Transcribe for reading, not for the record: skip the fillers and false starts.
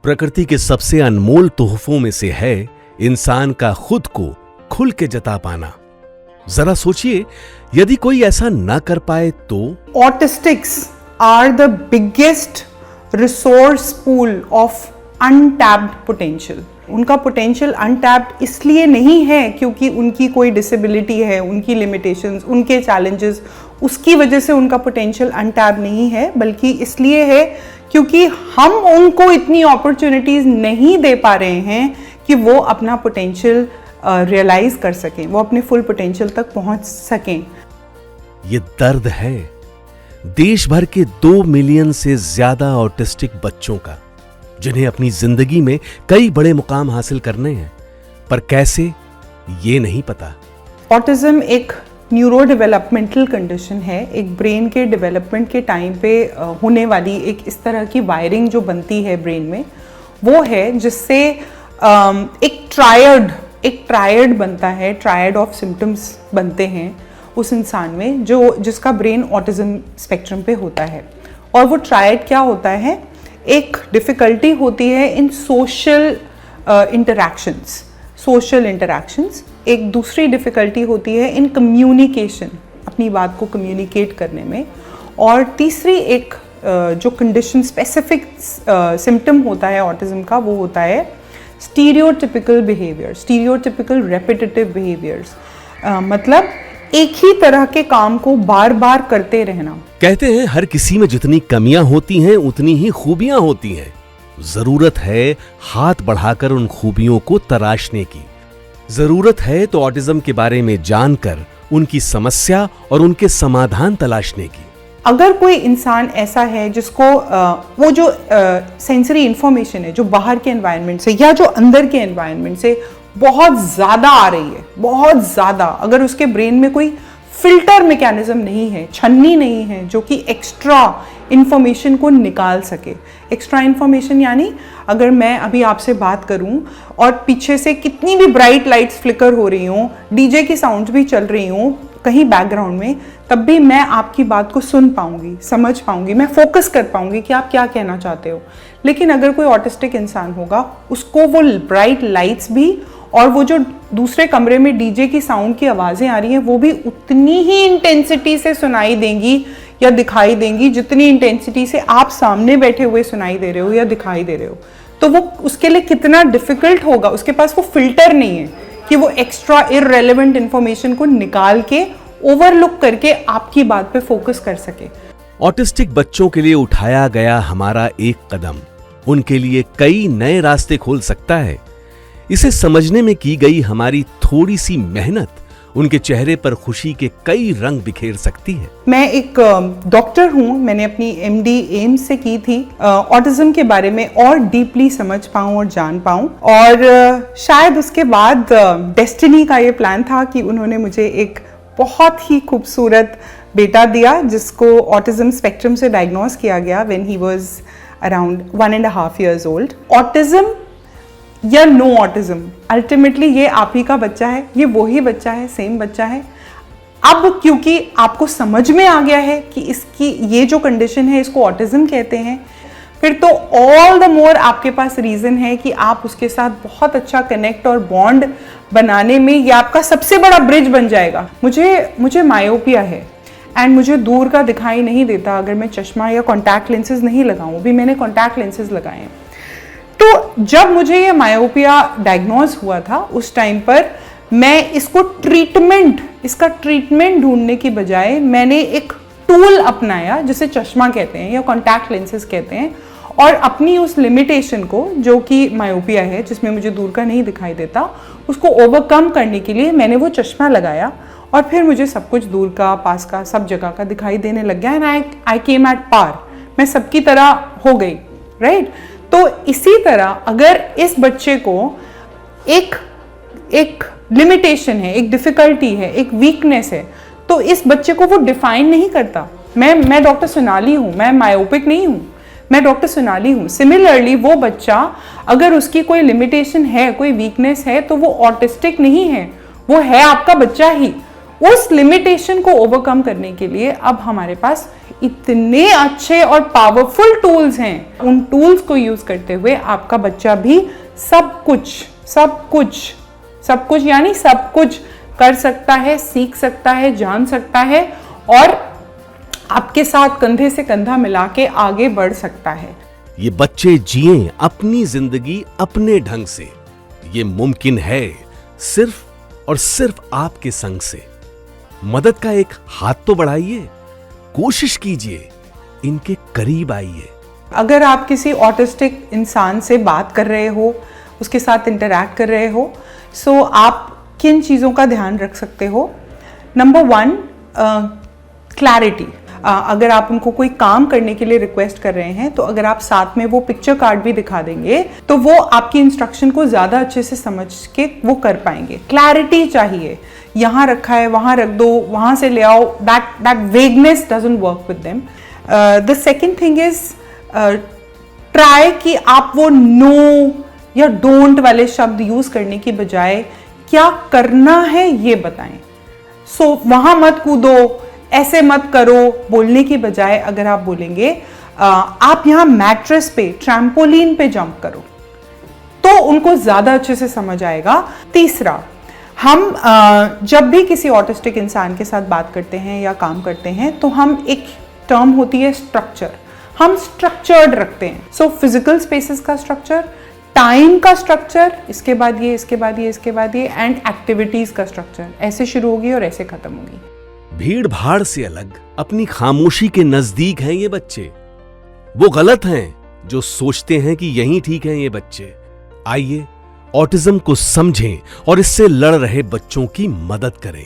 प्रकृति के सबसे अनमोल तोहफों में से है इंसान का खुद को खुल के जता पाना। जरा सोचिए, यदि कोई ऐसा ना कर पाए तो। Autistics are the biggest resource pool of untapped potential. उनका पोटेंशियल अनटैप्ड इसलिए नहीं है क्योंकि उनकी कोई डिसेबिलिटी है, उनकी लिमिटेशंस, उनके चैलेंजेस, उसकी वजह से उनका पोटेंशियल अनटैप्ड नहीं है, बल्कि इसलिए है क्योंकि हम उनको इतनी अपॉर्चुनिटीज नहीं दे पा रहे हैं कि वो अपना पोटेंशियल रियलाइज कर सकें, वो अपने फुल पोटेंशियल तक पहुंच सकें। ये दर्द है देश भर के 2 मिलियन से ज्यादा ऑटिस्टिक बच्चों का, जिन्हें अपनी जिंदगी में कई बड़े मुकाम हासिल करने हैं, पर कैसे ये नहीं पता। ऑटिज्म एक न्यूरो डेवलपमेंटल कंडीशन है, एक ब्रेन के डेवलपमेंट के टाइम पे होने वाली एक इस तरह की वायरिंग जो बनती है ब्रेन में, वो है जिससे एक ट्रायड बनता है, ट्रायड ऑफ सिम्टम्स बनते हैं उस इंसान में जिसका ब्रेन ऑटिज्म स्पेक्ट्रम पे होता है। और वो ट्रायड क्या होता है? एक डिफ़िकल्टी होती है इन सोशल इंटरैक्शंस, एक दूसरी डिफ़िकल्टी होती है इन कम्युनिकेशन, अपनी बात को कम्युनिकेट करने में, और तीसरी एक जो कंडीशन स्पेसिफिक सिम्टम होता है ऑटिज्म का, वो होता है stereotypical behaviour, stereotypical repetitive behaviours, मतलब एक ही तरह के काम को बार बार करते रहना। कहते हैं हर किसी में जितनी कमियां होती हैं उतनी ही खूबियां होती हैं। जरूरत है हाथ बढ़ाकर उन खूबियों को तराशने की। जरूरत है तो ऑटिज्म के बारे में जानकर उनकी समस्या और उनके समाधान तलाशने की। अगर कोई इंसान ऐसा है जिसको वो जो सेंसरी इंफॉर्मेशन है जो बाहर के एनवायरनमेंट से या जो अंदर के एनवायरनमेंट से बहुत ज़्यादा आ रही है, बहुत ज़्यादा, अगर उसके ब्रेन में कोई फिल्टर मैकेनिज्म नहीं है, छन्नी नहीं है जो कि एक्स्ट्रा इंफॉर्मेशन को निकाल सके। एक्स्ट्रा इंफॉर्मेशन यानी अगर मैं अभी आपसे बात करूं और पीछे से कितनी भी ब्राइट लाइट्स फ्लिकर हो रही हों, डीजे की साउंड्स भी चल रही हों कहीं बैकग्राउंड में, तब भी मैं आपकी बात को सुन पाऊंगी, समझ पाऊंगी, मैं फोकस कर पाऊंगी कि आप क्या कहना चाहते हो। लेकिन अगर कोई ऑटिस्टिक इंसान होगा, उसको वो ब्राइट लाइट्स भी और वो जो दूसरे कमरे में डीजे की साउंड की आवाज़ें आ रही हैं वो भी उतनी ही इंटेंसिटी से सुनाई देंगी या दिखाई देंगी जितनी इंटेंसिटी से आप सामने बैठे हुए सुनाई दे रहे हो या दिखाई दे रहे हो। तो वो उसके लिए कितना डिफ़िकल्ट होगा, उसके पास वो फिल्टर नहीं है कि वो एक्स्ट्रा इररेलेवेंट इंफॉर्मेशन को निकाल के ओवरलुक करके आपकी बात पे फोकस कर सके। ऑटिस्टिक बच्चों के लिए उठाया गया हमारा एक कदम उनके लिए कई नए रास्ते खोल सकता है। इसे समझने में की गई हमारी थोड़ी सी मेहनत उनके चेहरे पर खुशी के कई रंग बिखेर सकती है। मैं एक डॉक्टर हूँ, मैंने अपनी MD एम्स से की थी, ऑटिज्म के बारे में और डीपली समझ पाऊँ और जान पाऊँ, और शायद उसके बाद डेस्टिनी का ये प्लान था कि उन्होंने मुझे एक बहुत ही खूबसूरत बेटा दिया जिसको ऑटिज्म स्पेक्ट्रम से डायग्नोज किया गया when he was around 1.5 years old। Autism या नो ऑटिज्म, अल्टीमेटली ये आप ही का बच्चा है, ये वही बच्चा है, सेम बच्चा है। अब क्योंकि आपको समझ में आ गया है कि इसकी ये जो कंडीशन है इसको ऑटिज्म कहते हैं, फिर तो ऑल द मोर आपके पास रीज़न है कि आप उसके साथ बहुत अच्छा कनेक्ट और बॉन्ड बनाने में ये आपका सबसे बड़ा ब्रिज बन जाएगा। मुझे मायोपिया है एंड मुझे दूर का दिखाई नहीं देता अगर मैं चश्मा या कॉन्टैक्ट लेंसेज नहीं लगाऊं। भी मैंने कॉन्टैक्ट लेंसेज लगाए हैं। तो जब मुझे ये मायोपिया डायग्नोज हुआ था उस टाइम पर मैं इसका ट्रीटमेंट ढूंढने की बजाय मैंने एक टूल अपनाया जिसे चश्मा कहते हैं या कॉन्टैक्ट लेंसेज कहते हैं, और अपनी उस लिमिटेशन को जो कि मायोपिया है जिसमें मुझे दूर का नहीं दिखाई देता, उसको ओवरकम करने के लिए मैंने वो चश्मा लगाया और फिर मुझे सब कुछ दूर का, पास का, सब जगह का दिखाई देने लग गया and I came at par, मैं सबकी तरह हो गई, राइट। तो इसी तरह अगर इस बच्चे को एक लिमिटेशन है, एक डिफ़िकल्टी है, एक वीकनेस है, तो इस बच्चे को वो डिफाइन नहीं करता। मैं डॉक्टर सोनाली हूँ, मैं मायोपिक नहीं हूँ, मैं डॉक्टर सोनाली हूँ। सिमिलरली वो बच्चा अगर उसकी कोई लिमिटेशन है, कोई वीकनेस है, तो वो ऑटिस्टिक नहीं है, वो है आपका बच्चा ही। उस लिमिटेशन को ओवरकम करने के लिए अब हमारे पास इतने अच्छे और पावरफुल टूल्स हैं। उन टूल्स को यूज करते हुए आपका बच्चा भी सब कुछ यानी सब कुछ कर सकता है, सीख सकता है, जान सकता है और आपके साथ कंधे से कंधा मिला के आगे बढ़ सकता है। ये बच्चे जिएं अपनी जिंदगी अपने ढंग से, ये मुमकिन है सिर्फ और सिर्फ आपके संग से। मदद का एक हाथ तो बढ़ाइए, कोशिश कीजिए, इनके करीब आइए। अगर आप किसी ऑटिस्टिक इंसान से बात कर रहे हो, उसके साथ इंटरैक्ट कर रहे हो, सो आप किन चीज़ों का ध्यान रख सकते हो? Number 1, clarity. अगर आप उनको कोई काम करने के लिए रिक्वेस्ट कर रहे हैं तो अगर आप साथ में वो पिक्चर कार्ड भी दिखा देंगे तो वो आपकी इंस्ट्रक्शन को ज़्यादा अच्छे से समझ के वो कर पाएंगे। क्लैरिटी चाहिए, यहाँ रखा है वहाँ रख दो, वहाँ से ले आओ, that vagueness doesn't work with them. The second thing is try कि आप वो नो या डोंट वाले शब्द यूज करने की बजाय क्या करना है ये बताएं। सो वहां मत कूदो, ऐसे मत करो बोलने की बजाय अगर आप बोलेंगे आप यहाँ मैट्रेस पे, ट्रैम्पोलिन पे जंप करो, तो उनको ज्यादा अच्छे से समझ आएगा। तीसरा, हम जब भी किसी ऑटिस्टिक इंसान के साथ बात करते हैं या काम करते हैं तो हम एक टर्म होती है स्ट्रक्चर, हम स्ट्रक्चर्ड रखते हैं। सो फिजिकल स्पेसेस का स्ट्रक्चर, टाइम का स्ट्रक्चर, इसके बाद ये, इसके बाद ये, इसके बाद ये, एंड एक्टिविटीज का स्ट्रक्चर, ऐसे शुरू होगी और ऐसे खत्म होगी। भीड़ भाड़ से अलग अपनी खामोशी के नजदीक हैं ये बच्चे। वो गलत हैं जो सोचते हैं कि यही ठीक है ये बच्चे। आइए ऑटिज्म को समझें और इससे लड़ रहे बच्चों की मदद करें।